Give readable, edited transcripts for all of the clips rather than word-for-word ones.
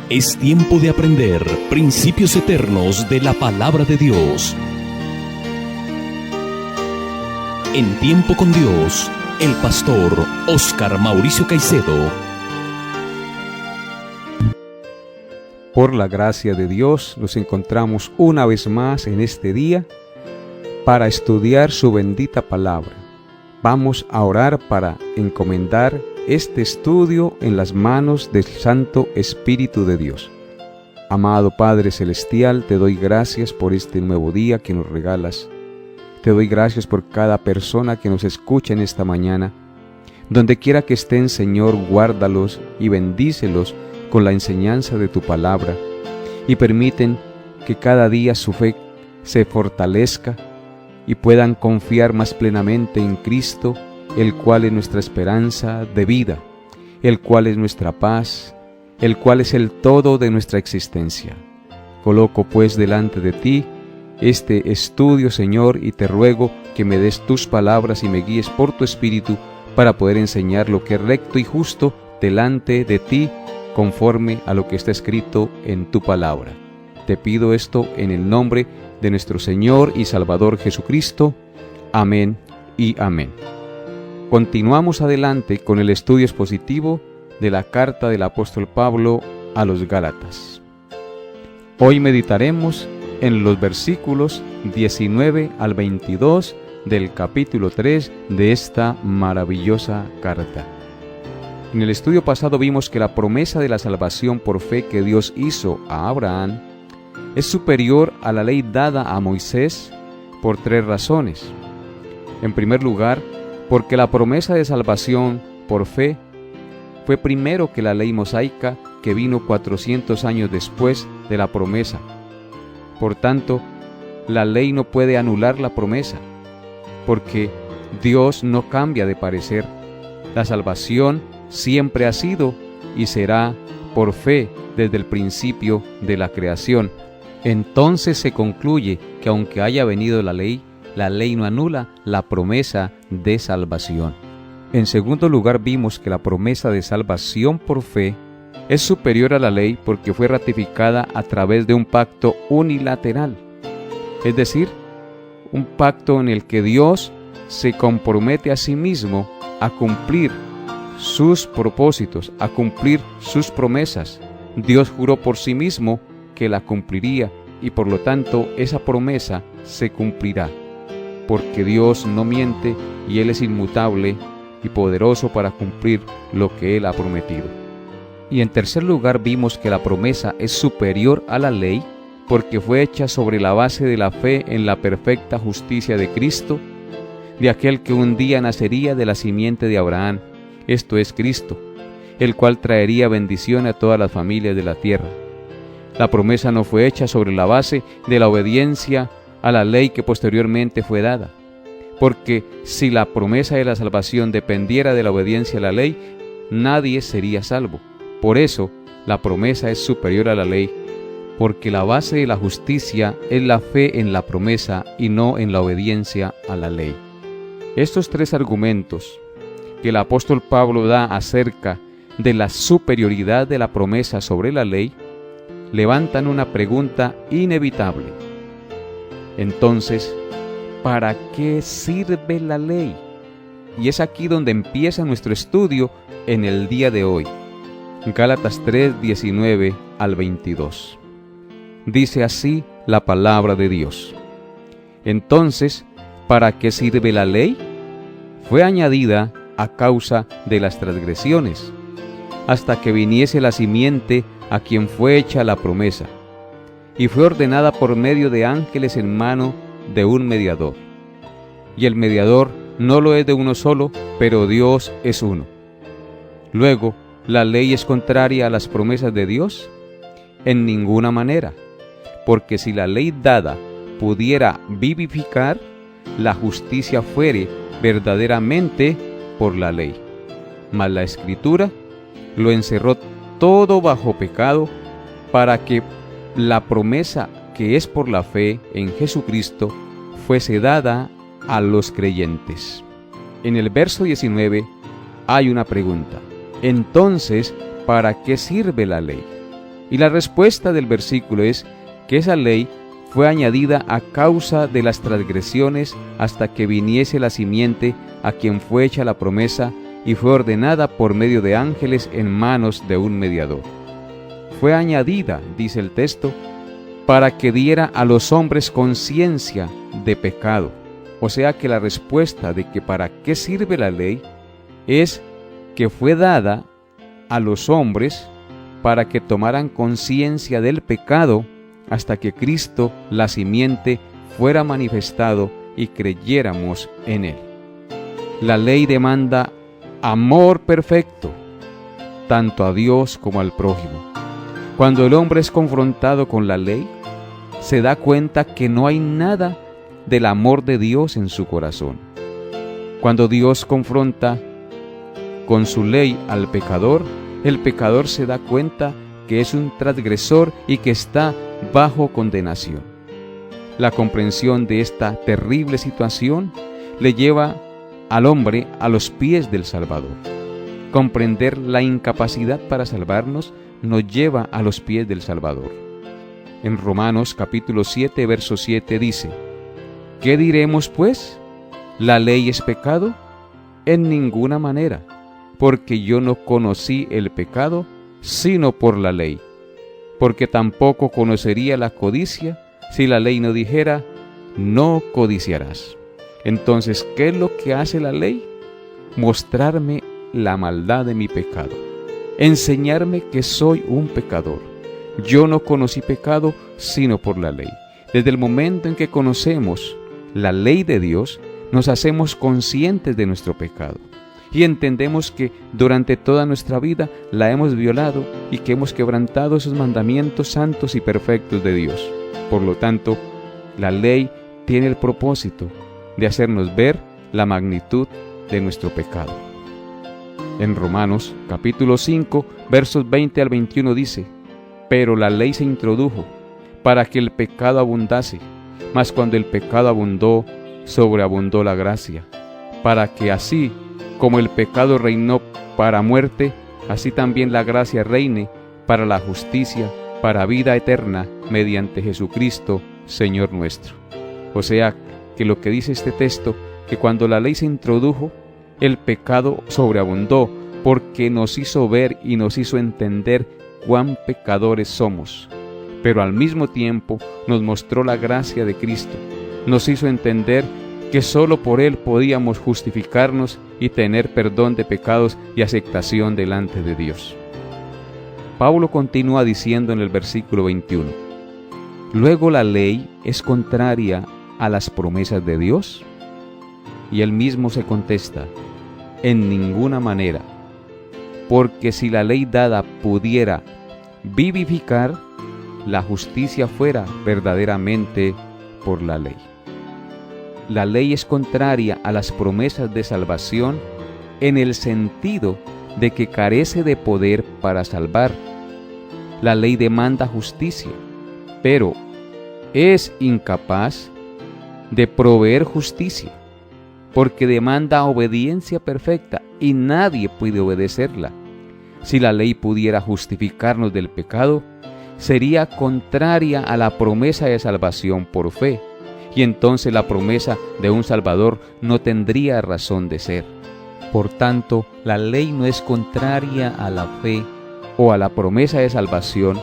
Es tiempo de aprender principios eternos de la palabra de Dios. En Tiempo con Dios, el pastor Óscar Mauricio Caicedo. Por la gracia de Dios, nos encontramos una vez más en este día para estudiar su bendita palabra. Vamos a orar para encomendar este estudio en las manos del Santo Espíritu de Dios. Amado Padre Celestial, te doy gracias por este nuevo día que nos regalas. Te doy gracias por cada persona que nos escucha en esta mañana. Donde quiera que estén, Señor, guárdalos y bendícelos con la enseñanza de tu palabra, y permiten que cada día su fe se fortalezca y puedan confiar más plenamente en Cristo, el cual es nuestra esperanza de vida, el cual es nuestra paz, el cual es el todo de nuestra existencia. Coloco pues delante de ti este estudio, Señor, y te ruego que me des tus palabras y me guíes por tu Espíritu para poder enseñar lo que es recto y justo delante de ti, conforme a lo que está escrito en tu palabra. Te pido esto en el nombre de nuestro Señor y Salvador Jesucristo. Amén y amén. Continuamos adelante con el estudio expositivo de la carta del apóstol Pablo a los Gálatas. Hoy meditaremos en los versículos 19 al 22 del capítulo 3 de esta maravillosa carta. En el estudio pasado vimos que la promesa de la salvación por fe que Dios hizo a Abraham es superior a la ley dada a Moisés por tres razones. En primer lugar, porque la promesa de salvación por fe fue primero que la ley mosaica, que vino 400 años después de la promesa. Por tanto, la ley no puede anular la promesa, porque Dios no cambia de parecer. La salvación siempre ha sido y será por fe desde el principio de la creación. Entonces se concluye que aunque haya venido la ley no anula la promesa de salvación. En segundo lugar, vimos que la promesa de salvación por fe es superior a la ley porque fue ratificada a través de un pacto unilateral, es decir, un pacto en el que Dios se compromete a sí mismo a cumplir sus propósitos, a cumplir sus promesas. Dios juró por sí mismo que la cumpliría y por lo tanto esa promesa se cumplirá, porque Dios no miente y Él es inmutable y poderoso para cumplir lo que Él ha prometido. Y en tercer lugar vimos que la promesa es superior a la ley porque fue hecha sobre la base de la fe en la perfecta justicia de Cristo, de aquel que un día nacería de la simiente de Abraham, esto es Cristo, el cual traería bendición a todas las familias de la tierra. La promesa no fue hecha sobre la base de la obediencia a la ley que posteriormente fue dada, porque si la promesa de la salvación dependiera de la obediencia a la ley, nadie sería salvo. Por eso, la promesa es superior a la ley, porque la base de la justicia es la fe en la promesa y no en la obediencia a la ley. Estos tres argumentos que el apóstol Pablo da acerca de la superioridad de la promesa sobre la ley levantan una pregunta inevitable. Entonces, ¿para qué sirve la ley? Y es aquí donde empieza nuestro estudio en el día de hoy. Gálatas 3, 19 al 22. Dice así la palabra de Dios. Entonces, ¿para qué sirve la ley? Fue añadida a causa de las transgresiones, hasta que viniese la simiente a quien fue hecha la promesa, y fue ordenada por medio de ángeles en mano de un mediador. Y el mediador no lo es de uno solo, pero Dios es uno. Luego, ¿la ley es contraria a las promesas de Dios? En ninguna manera, porque si la ley dada pudiera vivificar, la justicia fuere verdaderamente por la ley. Mas la Escritura lo encerró todo bajo pecado, para que la promesa que es por la fe en Jesucristo fuese dada a los creyentes. En el verso 19 hay una pregunta. Entonces, ¿para qué sirve la ley? Y la respuesta del versículo es que esa ley fue añadida a causa de las transgresiones hasta que viniese la simiente a quien fue hecha la promesa y fue ordenada por medio de ángeles en manos de un mediador. Fue añadida, dice el texto, para que diera a los hombres conciencia de pecado. O sea que la respuesta de que para qué sirve la ley es que fue dada a los hombres para que tomaran conciencia del pecado hasta que Cristo, la simiente, fuera manifestado y creyéramos en Él. La ley demanda amor perfecto, tanto a Dios como al prójimo. Cuando el hombre es confrontado con la ley, se da cuenta que no hay nada del amor de Dios en su corazón. Cuando Dios confronta con su ley al pecador, el pecador se da cuenta que es un transgresor y que está bajo condenación. La comprensión de esta terrible situación le lleva al hombre a los pies del Salvador. Comprender la incapacidad para salvarnos nos lleva a los pies del Salvador. En Romanos capítulo 7, verso 7 dice: ¿qué diremos pues? ¿La ley es pecado? En ninguna manera, porque yo no conocí el pecado sino por la ley, porque tampoco conocería la codicia si la ley no dijera: no codiciarás. Entonces, ¿qué es lo que hace la ley? Mostrarme la maldad de mi pecado, enseñarme que soy un pecador. Yo no conocí pecado sino por la ley. Desde el momento en que conocemos la ley de Dios, nos hacemos conscientes de nuestro pecado y entendemos que durante toda nuestra vida la hemos violado y que hemos quebrantado esos mandamientos santos y perfectos de Dios. Por lo tanto, la ley tiene el propósito de hacernos ver la magnitud de nuestro pecado. En Romanos capítulo 5, versos 20 al 21 dice: pero la ley se introdujo para que el pecado abundase, mas cuando el pecado abundó, sobreabundó la gracia, para que así como el pecado reinó para muerte, así también la gracia reine para la justicia, para vida eterna, mediante Jesucristo, Señor nuestro. O sea, que lo que dice este texto, que cuando la ley se introdujo, el pecado sobreabundó, porque nos hizo ver y nos hizo entender cuán pecadores somos. Pero al mismo tiempo nos mostró la gracia de Cristo, nos hizo entender que solo por Él podíamos justificarnos y tener perdón de pecados y aceptación delante de Dios. Pablo continúa diciendo en el versículo 21: ¿luego la ley es contraria a las promesas de Dios? Y él mismo se contesta: en ninguna manera, porque si la ley dada pudiera vivificar, la justicia fuera verdaderamente por la ley. La ley es contraria a las promesas de salvación en el sentido de que carece de poder para salvar. La ley demanda justicia, pero es incapaz de proveer justicia, porque demanda obediencia perfecta y nadie puede obedecerla. Si la ley pudiera justificarnos del pecado, sería contraria a la promesa de salvación por fe, y entonces la promesa de un Salvador no tendría razón de ser. Por tanto, la ley no es contraria a la fe o a la promesa de salvación,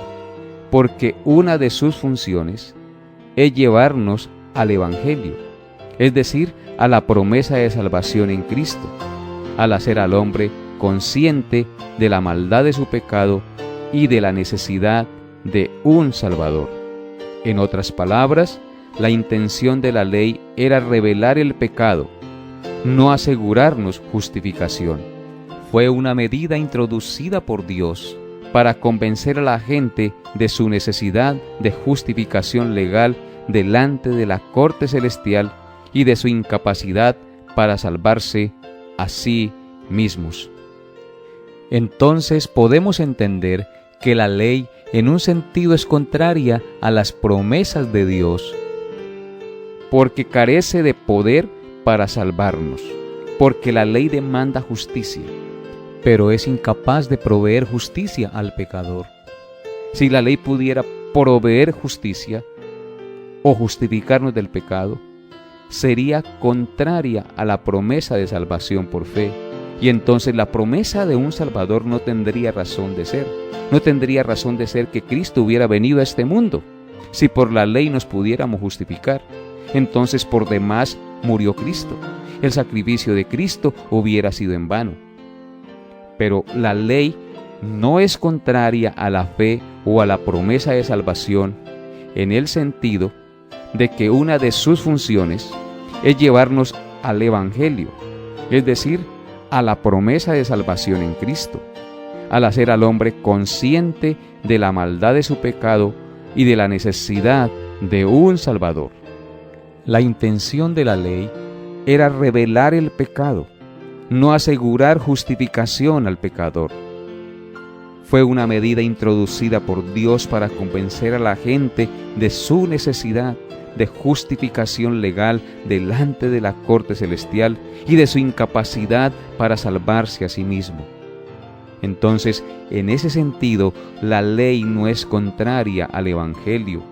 porque una de sus funciones es llevarnos al Evangelio, es decir, a la promesa de salvación en Cristo, al hacer al hombre consciente de la maldad de su pecado y de la necesidad de un Salvador. En otras palabras, la intención de la ley era revelar el pecado, no asegurarnos justificación. Fue una medida introducida por Dios para convencer a la gente de su necesidad de justificación legal delante de la corte celestial y de su incapacidad para salvarse a sí mismos. Entonces podemos entender que la ley en un sentido es contraria a las promesas de Dios, porque carece de poder para salvarnos, porque la ley demanda justicia, pero es incapaz de proveer justicia al pecador. Si la ley pudiera proveer justicia o justificarnos del pecado, sería contraria a la promesa de salvación por fe, y entonces la promesa de un Salvador no tendría razón de ser. No tendría razón de ser que Cristo hubiera venido a este mundo. Si por la ley nos pudiéramos justificar, entonces por demás murió Cristo. El sacrificio de Cristo hubiera sido en vano. Pero la ley no es contraria a la fe o a la promesa de salvación, en el sentido de que una de sus funciones es llevarnos al Evangelio, es decir, a la promesa de salvación en Cristo, al hacer al hombre consciente de la maldad de su pecado y de la necesidad de un Salvador. La intención de la ley era revelar el pecado, no asegurar justificación al pecador. Fue una medida introducida por Dios para convencer a la gente de su necesidad de justificación legal delante de la corte celestial y de su incapacidad para salvarse a sí mismo. Entonces, en ese sentido, la ley no es contraria al Evangelio,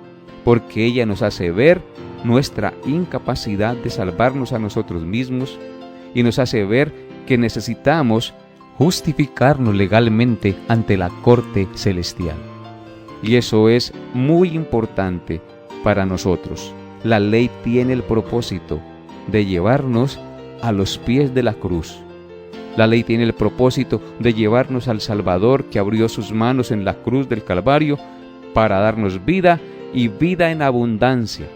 porque ella nos hace ver nuestra incapacidad de salvarnos a nosotros mismos y nos hace ver que necesitamos justificarnos legalmente ante la corte celestial. Y eso es muy importante para nosotros. La ley tiene el propósito de llevarnos a los pies de la cruz. La ley tiene el propósito de llevarnos al Salvador que abrió sus manos en la cruz del Calvario para darnos vida y vida en abundancia.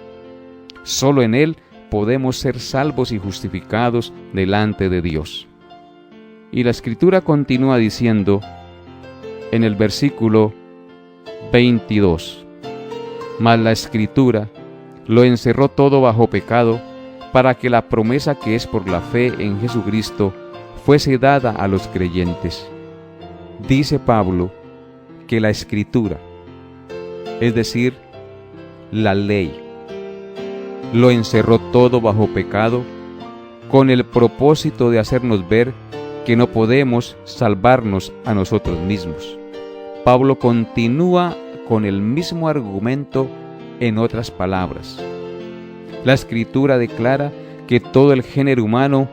Solo en Él podemos ser salvos y justificados delante de Dios. Y la Escritura continúa diciendo en el versículo 22: Mas la Escritura lo encerró todo bajo pecado, para que la promesa que es por la fe en Jesucristo fuese dada a los creyentes. Dice Pablo que la Escritura, es decir, la ley, lo encerró todo bajo pecado, con el propósito de hacernos ver que no podemos salvarnos a nosotros mismos. Pablo continúa con el mismo argumento en otras palabras. La Escritura declara que todo el género humano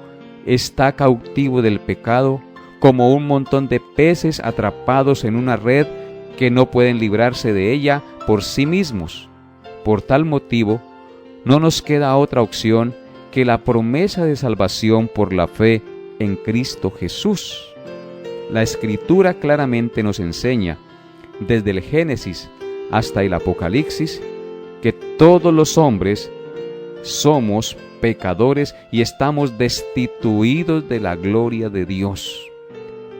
está cautivo del pecado, como un montón de peces atrapados en una red que no pueden librarse de ella por sí mismos. Por tal motivo, no nos queda otra opción que la promesa de salvación por la fe en Cristo Jesús. La Escritura claramente nos enseña, desde el Génesis hasta el Apocalipsis, que todos los hombres somos pecadores y estamos destituidos de la gloria de Dios.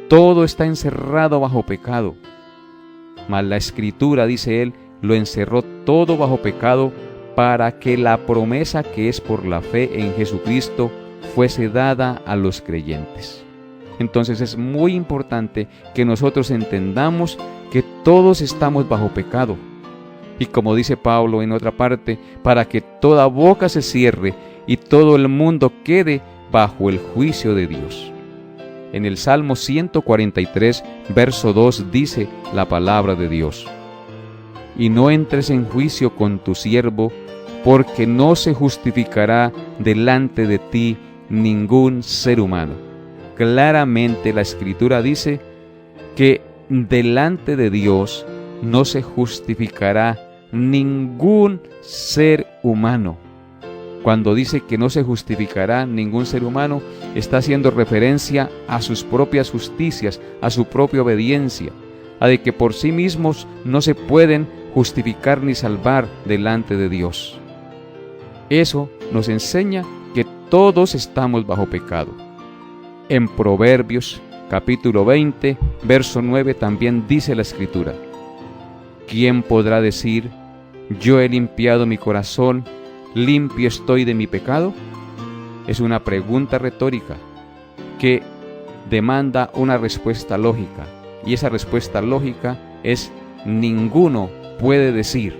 Todo está encerrado bajo pecado. Mas la Escritura, dice él, lo encerró todo bajo pecado para que la promesa que es por la fe en Jesucristo fuese dada a los creyentes. Entonces es muy importante que nosotros entendamos que todos estamos bajo pecado. Y como dice Pablo en otra parte, para que toda boca se cierre y todo el mundo quede bajo el juicio de Dios. En el Salmo 143, verso 2 dice la palabra de Dios: Y no entres en juicio con tu siervo, porque no se justificará delante de ti ningún ser humano. Claramente la Escritura dice que delante de Dios no se justificará ningún ser humano. Cuando dice que no se justificará ningún ser humano, está haciendo referencia a sus propias justicias, a su propia obediencia, a de que por sí mismos no se pueden justificar ni salvar delante de Dios. Eso nos enseña que todos estamos bajo pecado. En Proverbios, capítulo 20, verso 9, también dice la Escritura: ¿Quién podrá decir, yo he limpiado mi corazón, limpio estoy de mi pecado? Es una pregunta retórica que demanda una respuesta lógica, y esa respuesta lógica es: ninguno puede decir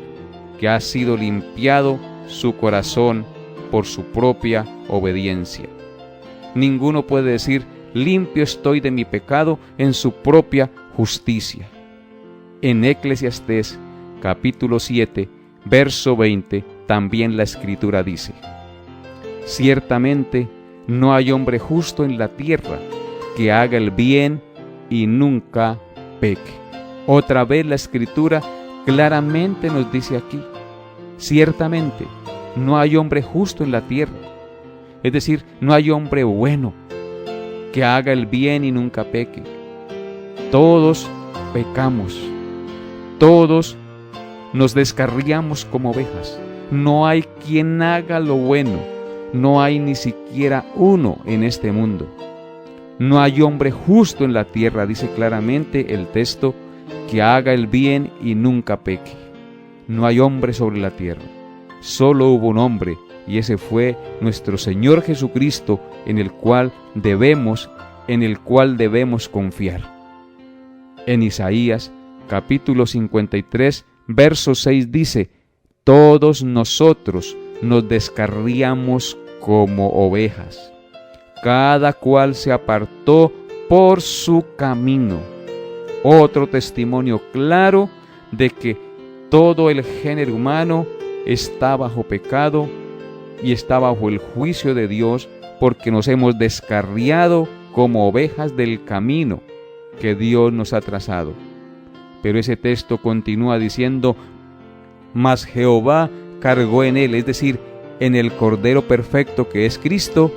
que ha sido limpiado su corazón por su propia obediencia. Ninguno puede decir, limpio estoy de mi pecado en su propia justicia. En Eclesiastés capítulo 7, verso 20, también la Escritura dice: ciertamente no hay hombre justo en la tierra que haga el bien y nunca peque. Otra vez la Escritura claramente nos dice aquí: ciertamente no hay hombre justo en la tierra. Es decir, no hay hombre bueno que haga el bien y nunca peque. Todos pecamos, todos nos descarriamos como ovejas. No hay quien haga lo bueno, no hay ni siquiera uno en este mundo. No hay hombre justo en la tierra, dice claramente el texto, que haga el bien y nunca peque. No hay hombre sobre la tierra. Solo hubo un hombre, y ese fue nuestro Señor Jesucristo, en el cual debemos confiar. En Isaías capítulo 53, verso 6 dice: todos nosotros nos descarriamos como ovejas, cada cual se apartó por su camino. Otro testimonio claro de que todo el género humano está bajo pecado y está bajo el juicio de Dios, porque nos hemos descarriado como ovejas del camino que Dios nos ha trazado. Pero ese texto continúa diciendo: mas Jehová cargó en él, es decir, en el Cordero perfecto que es Cristo,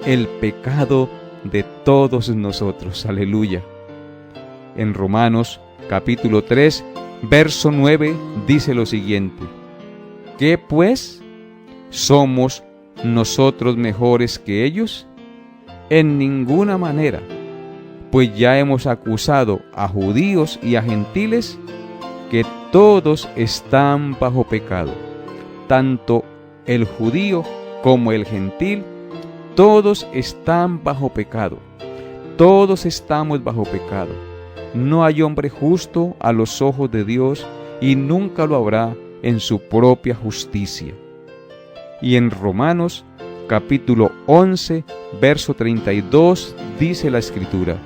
el pecado de todos nosotros. Aleluya. En Romanos capítulo 3, verso 9 dice lo siguiente: ¿qué pues? ¿Somos nosotros mejores que ellos? En ninguna manera, pues ya hemos acusado a judíos y a gentiles que todos están bajo pecado, tanto el judío como el gentil, todos están bajo pecado, todos estamos bajo pecado. No hay hombre justo a los ojos de Dios, y nunca lo habrá en su propia justicia. Y en Romanos capítulo 11, verso 32 dice la Escritura: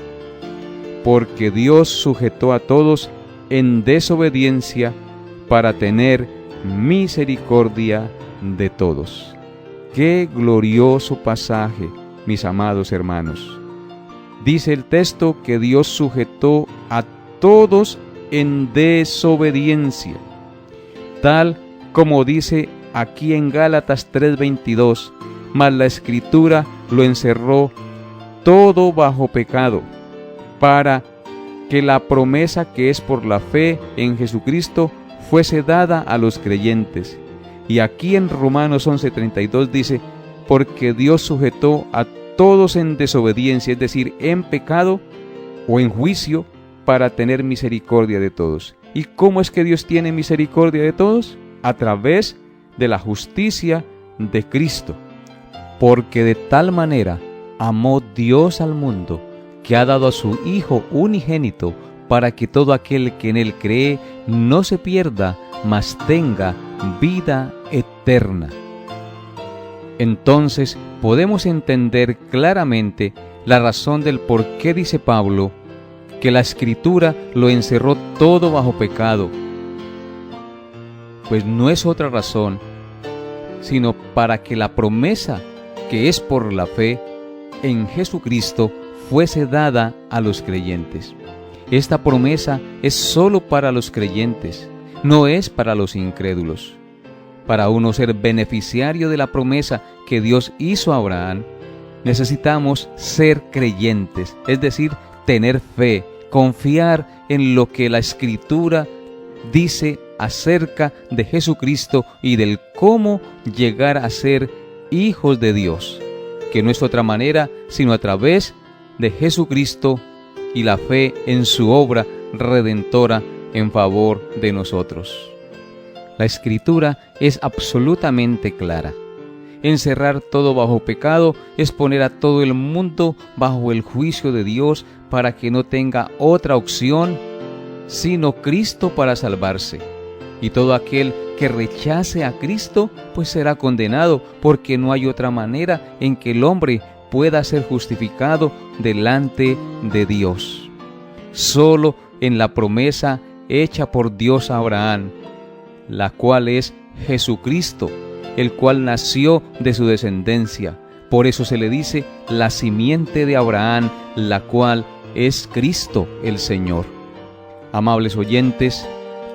porque Dios sujetó a todos en desobediencia para tener misericordia de todos. Qué glorioso pasaje, mis amados hermanos. Dice el texto que Dios sujetó a todos en desobediencia, tal como dice aquí en Gálatas 3:22, mas la Escritura lo encerró todo bajo pecado, para que la promesa que es por la fe en Jesucristo fuese dada a los creyentes. Y aquí en Romanos 11:32 dice: porque Dios sujetó a todos en desobediencia, es decir, en pecado o en juicio, para tener misericordia de todos. ¿Y cómo es que Dios tiene misericordia de todos? A través de la justicia de Cristo. Porque de tal manera amó Dios al mundo, que ha dado a su Hijo unigénito, para que todo aquel que en Él cree no se pierda, mas tenga vida eterna. Entonces podemos entender claramente la razón del por qué dice Pablo que la Escritura lo encerró todo bajo pecado. Pues no es otra razón, sino para que la promesa que es por la fe en Jesucristo fuese dada a los creyentes. Esta promesa es solo para los creyentes, no es para los incrédulos. Para uno ser beneficiario de la promesa que Dios hizo a Abraham, necesitamos ser creyentes, es decir, tener fe, confiar en lo que la Escritura dice acerca de Jesucristo y del cómo llegar a ser hijos de Dios, que no es otra manera sino a través de Jesucristo y la fe en su obra redentora en favor de nosotros. La Escritura es absolutamente clara. Encerrar todo bajo pecado es poner a todo el mundo bajo el juicio de Dios, para que no tenga otra opción sino Cristo para salvarse. Y todo aquel que rechace a Cristo, pues será condenado, porque no hay otra manera en que el hombre pueda ser justificado delante de Dios. Solo en la promesa hecha por Dios a Abraham, la cual es Jesucristo, el cual nació de su descendencia. Por eso se le dice la simiente de Abraham, la cual es Cristo el Señor. Amables oyentes,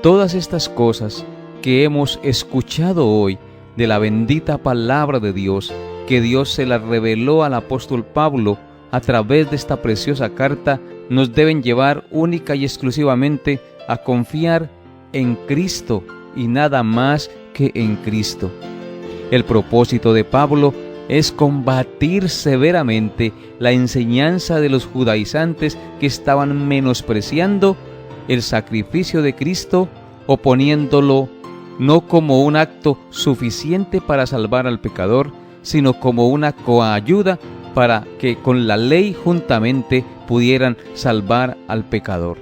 todas estas cosas que hemos escuchado hoy de la bendita palabra de Dios, que Dios se la reveló al apóstol Pablo a través de esta preciosa carta, nos deben llevar única y exclusivamente a confiar en Cristo y nada más que en Cristo. El propósito de Pablo es combatir severamente la enseñanza de los judaizantes que estaban menospreciando el sacrificio de Cristo, oponiéndolo no como un acto suficiente para salvar al pecador, sino como una coayuda para que con la ley juntamente pudieran salvar al pecador.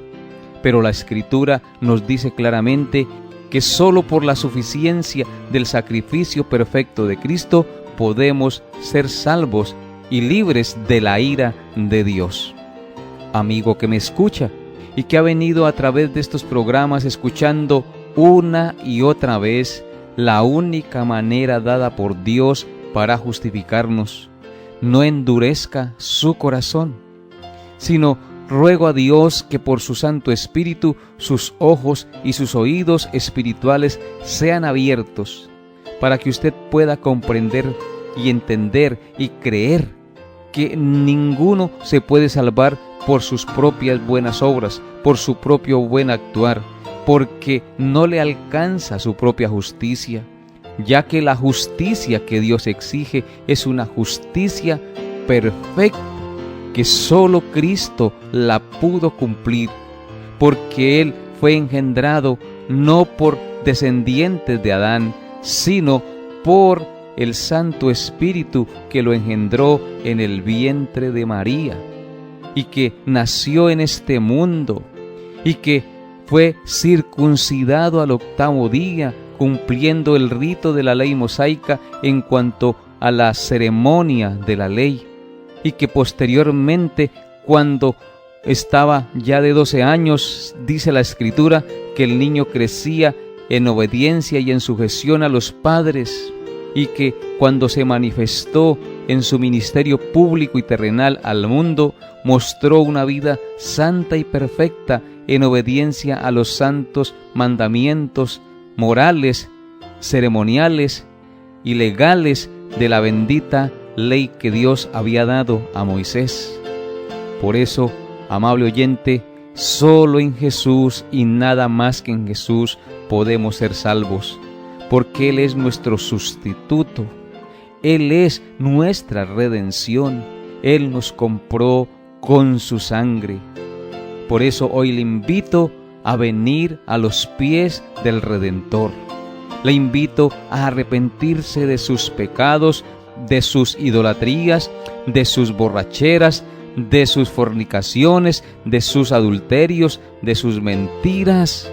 Pero la Escritura nos dice claramente que solo por la suficiencia del sacrificio perfecto de Cristo podemos ser salvos y libres de la ira de Dios. Amigo que me escucha y que ha venido a través de estos programas escuchando una y otra vez la única manera dada por Dios para justificarnos, no endurezca su corazón, sino ruego a Dios que por su Santo Espíritu sus ojos y sus oídos espirituales sean abiertos para que usted pueda comprender y entender y creer que ninguno se puede salvar por sus propias buenas obras, por su propio buen actuar, porque no le alcanza su propia justicia, ya que la justicia que Dios exige es una justicia perfecta, que solo Cristo la pudo cumplir, porque Él fue engendrado no por descendientes de Adán, sino por el Santo Espíritu que lo engendró en el vientre de María, y que nació en este mundo, y que fue circuncidado al 8º día, cumpliendo el rito de la ley mosaica en cuanto a la ceremonia de la ley, y que posteriormente, cuando estaba ya de 12 años, dice la Escritura que el niño crecía en obediencia y en sujeción a los padres, y que cuando se manifestó en su ministerio público y terrenal al mundo, mostró una vida santa y perfecta en obediencia a los santos mandamientos morales, ceremoniales y legales de la bendita ley que Dios había dado a Moisés. Por eso, amable oyente, solo en Jesús y nada más que en Jesús podemos ser salvos, porque Él es nuestro sustituto, Él es nuestra redención, Él nos compró con su sangre. Por eso hoy le invito a venir a los pies del Redentor. Le invito a arrepentirse de sus pecados, de sus idolatrías, de sus borracheras, de sus fornicaciones, de sus adulterios, de sus mentiras,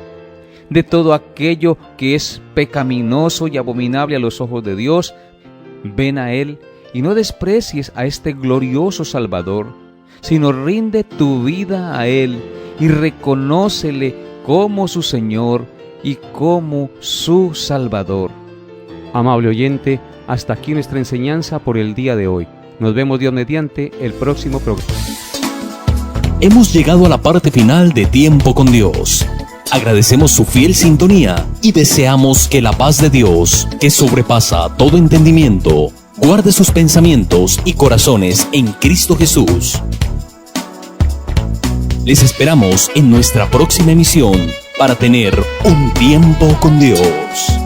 de todo aquello que es pecaminoso y abominable a los ojos de Dios. Ven a Él y no desprecies a este glorioso Salvador, sino rinde tu vida a Él y reconócele como su Señor y como su Salvador. Amable oyente, hasta aquí nuestra enseñanza por el día de hoy. Nos vemos Dios mediante el próximo programa. Hemos llegado a la parte final de Tiempo con Dios. Agradecemos su fiel sintonía y deseamos que la paz de Dios, que sobrepasa todo entendimiento, guarde sus pensamientos y corazones en Cristo Jesús. Les esperamos en nuestra próxima emisión para tener un tiempo con Dios.